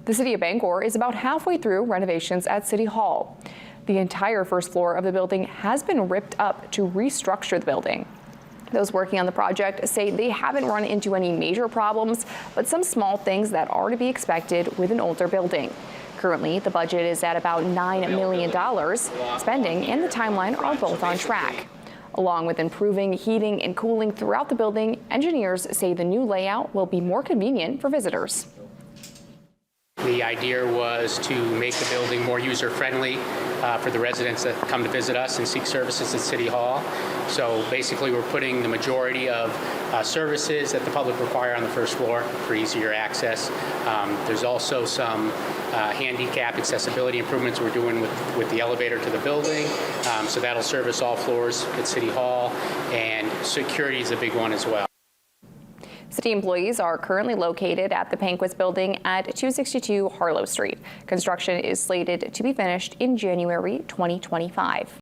The city of Bangor is about halfway through renovations at City Hall. The entire first floor of the building has been ripped up to restructure the building. Those working on the project say they haven't run into any major problems, but some small things that are to be expected with an older building. Currently, the budget is at about $9 million. Spending and the timeline are both on track. Along with improving heating and cooling throughout the building, engineers say the new layout will be more convenient for visitors. The idea was to make the building more user-friendly for the residents that come to visit us and seek services at City Hall. So basically we're putting the majority of services that the public require on the first floor for easier access. There's also some handicap accessibility improvements we're doing with the elevator to the building. So that'll service all floors at City Hall, and security is a big one as well. City employees are currently located at the Panquist building at 262 Harlow Street. Construction is slated to be finished in January 2025.